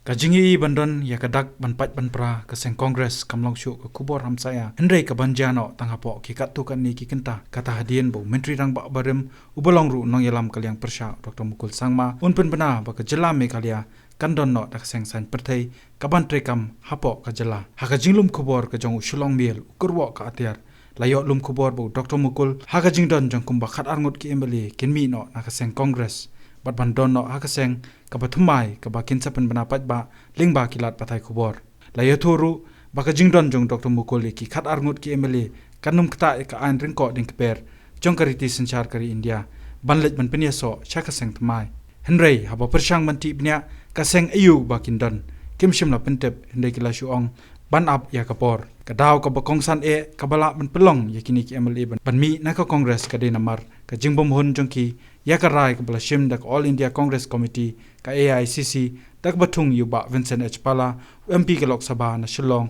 Kajingi bandon ya kadak banpat banpra keseng kongres kamlong syu ke kubor hamsaya Hendrei ke banjano tanghapo ki katu kan ni ki kenta kata hadien bo menteri rang bak barem ubalong ru nong yalam kaliang persya Dr. Mukul Sangma unpen bena ba ke jelam me kalia kandon no dak seng san perthei kaban trekam hapo ka jela haka jinglum kubor ke jong usulong miel ukurwo ka atiar layok lum kubor bo Dr. Mukul haka jingdon jong kumba khat arngut ki embeli kinmi no na keseng kongres bat bandon no hakaseng kabathumai kabakin sapen benapat ba lingba kilat patai kubor layo thuru baka jingdon jong Dr. Mukul ki khat arngut ki emele kanum kta ka an ringko ding keper jong kariti senchar kari India banlet ban penyeso chakaseng tmai Henrei haba persyang manti bnya kaseng ayu bakindon kimshim la pentep hendai kila syuong ban up ya kapor kadaw ka bakongsan kabala ban pelong yakini ki emele ban mi na ka kongres ka de namar ka jingbom hun jongki ya karai ka blashim dak All India Congress Committee ka AICC dak bathung yuba Vincent H Pala MP ka Lok Sabha na Shillong